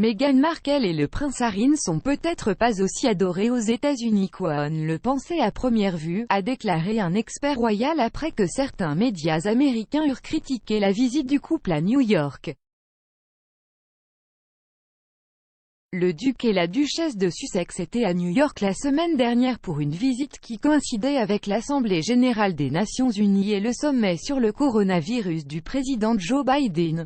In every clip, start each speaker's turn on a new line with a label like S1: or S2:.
S1: Meghan Markle et le prince Harry ne sont peut-être pas aussi adorés aux États-Unis qu'on le pensait à première vue, a déclaré un expert royal après que certains médias américains eurent critiqué la visite du couple à New York. Le duc et la duchesse de Sussex étaient à New York la semaine dernière pour une visite qui coïncidait avec l'Assemblée générale des Nations unies et le sommet sur le coronavirus du président Joe Biden.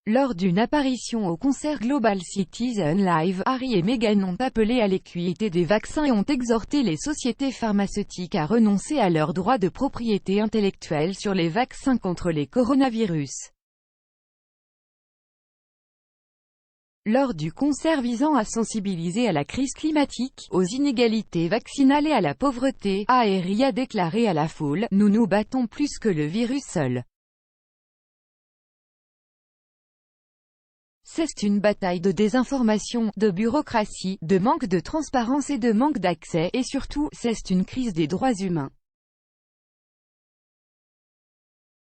S1: Lors d'une apparition au concert Global Citizen Live, Harry et Meghan ont appelé à l'équité des vaccins et ont exhorté les sociétés pharmaceutiques à renoncer à leurs droits de propriété intellectuelle sur les vaccins contre les coronavirus. Lors du concert visant à sensibiliser à la crise climatique, aux inégalités vaccinales et à la pauvreté, Harry a déclaré à la foule « Nous nous battons plus que le virus seul. C'est une bataille de désinformation, de bureaucratie, de manque de transparence et de manque d'accès, et surtout, c'est une crise des droits humains. »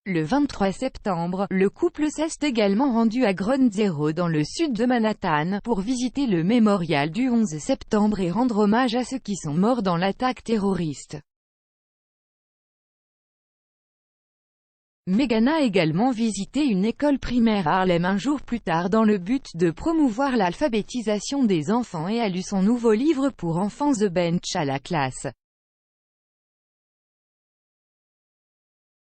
S1: Le 23 septembre, le couple s'est également rendu à Ground Zero dans le sud de Manhattan, pour visiter le mémorial du 11 septembre et rendre hommage à ceux qui sont morts dans l'attaque terroriste. Meghan a également visité une école primaire à Harlem un jour plus tard dans le but de promouvoir l'alphabétisation des enfants et a lu son nouveau livre pour enfants The Bench à la classe.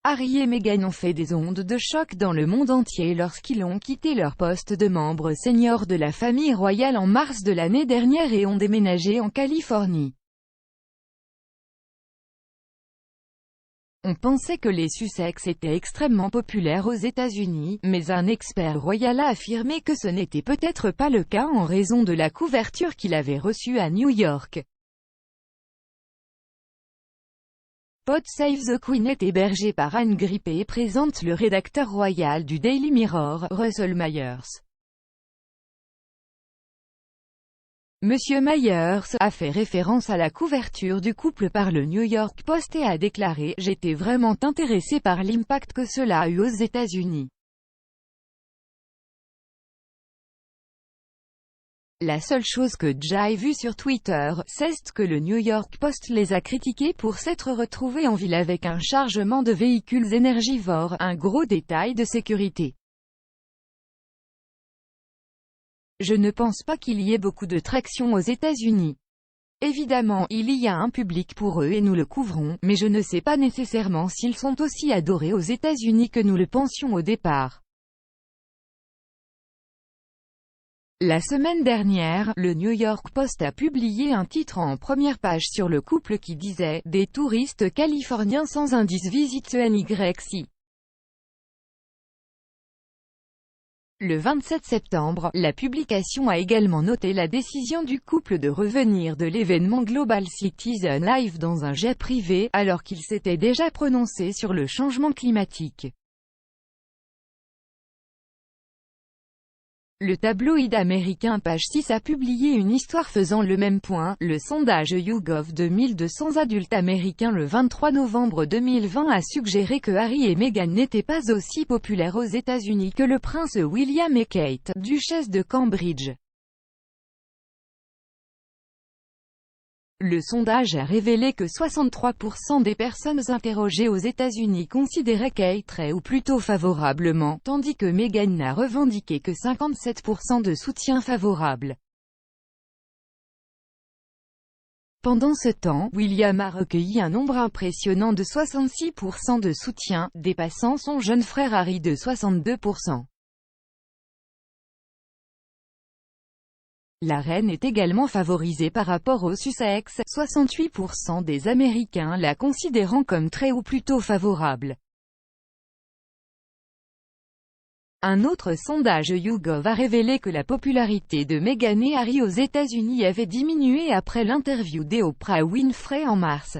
S1: Harry et Meghan ont fait des ondes de choc dans le monde entier lorsqu'ils ont quitté leur poste de membre senior de la famille royale en mars de l'année dernière et ont déménagé en Californie. On pensait que les Sussex étaient extrêmement populaires aux États-Unis, mais un expert royal a affirmé que ce n'était peut-être pas le cas en raison de la couverture qu'il avait reçue à New York. Pod Save the Queen est hébergé par Anne Grippé et présente le rédacteur royal du Daily Mirror, Russell Myers. Monsieur Myers a fait référence à la couverture du couple par le New York Post et a déclaré « J'étais vraiment intéressé par l'impact que cela a eu aux États-Unis. La seule chose que j'ai vue sur Twitter, c'est que le New York Post les a critiqués pour s'être retrouvés en ville avec un chargement de véhicules énergivores, un gros détail de sécurité. Je ne pense pas qu'il y ait beaucoup de traction aux États-Unis. Évidemment, il y a un public pour eux et nous le couvrons, mais je ne sais pas nécessairement s'ils sont aussi adorés aux États-Unis que nous le pensions au départ. » La semaine dernière, le New York Post a publié un titre en première page sur le couple qui disait « Des touristes californiens sans indice visitent NYC ». Le 27 septembre, la publication a également noté la décision du couple de revenir de l'événement Global Citizen Live dans un jet privé, alors qu'il s'était déjà prononcé sur le changement climatique. Le tabloïd américain Page 6 a publié une histoire faisant le même point. Le sondage YouGov de 1200 adultes américains le 23 novembre 2020 a suggéré que Harry et Meghan n'étaient pas aussi populaires aux États-Unis que le prince William et Kate, duchesse de Cambridge. Le sondage a révélé que 63% des personnes interrogées aux États-Unis considéraient Kate très ou plutôt favorablement, tandis que Meghan n'a revendiqué que 57% de soutien favorable. Pendant ce temps, William a recueilli un nombre impressionnant de 66% de soutien, dépassant son jeune frère Harry de 62%. La reine est également favorisée par rapport aux Sussex, 68% des Américains la considérant comme très ou plutôt favorable. Un autre sondage YouGov a révélé que la popularité de Meghan et Harry aux États-Unis avait diminué après l'interview d'Oprah Winfrey en mars.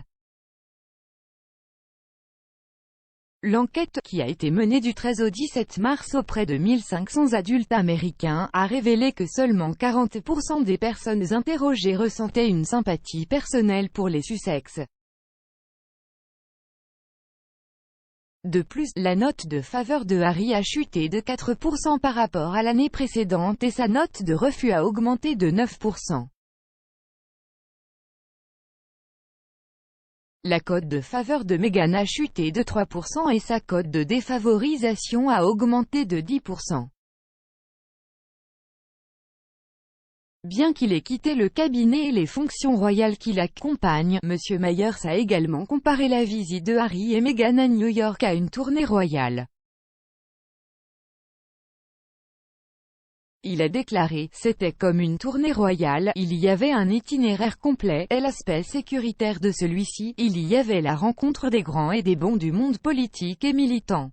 S1: L'enquête, qui a été menée du 13 au 17 mars auprès de 1500 adultes américains, a révélé que seulement 40% des personnes interrogées ressentaient une sympathie personnelle pour les Sussex. De plus, la note de faveur de Harry a chuté de 4% par rapport à l'année précédente et sa note de refus a augmenté de 9%. La cote de faveur de Meghan a chuté de 3% et sa cote de défavorisation a augmenté de 10%. Bien qu'il ait quitté le cabinet et les fonctions royales qui l'accompagnent, M. Myers a également comparé la visite de Harry et Meghan à New York à une tournée royale. Il a déclaré, « C'était comme une tournée royale, il y avait un itinéraire complet, et l'aspect sécuritaire de celui-ci, il y avait la rencontre des grands et des bons du monde politique et militant. »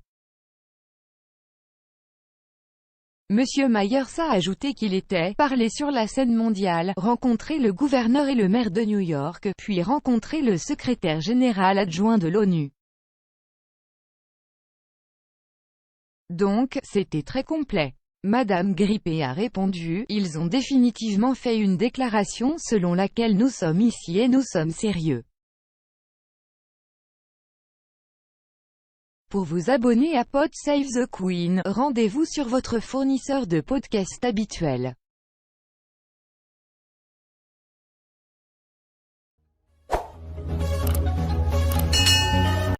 S1: Monsieur Myers a ajouté qu'il était « parlé sur la scène mondiale, rencontré le gouverneur et le maire de New York, puis rencontré le secrétaire général adjoint de l'ONU. Donc, c'était très complet. » Madame Grippé a répondu, « Ils ont définitivement fait une déclaration selon laquelle nous sommes ici et nous sommes sérieux. » Pour vous abonner à Pod Save the Queen, rendez-vous sur votre fournisseur de podcast habituel.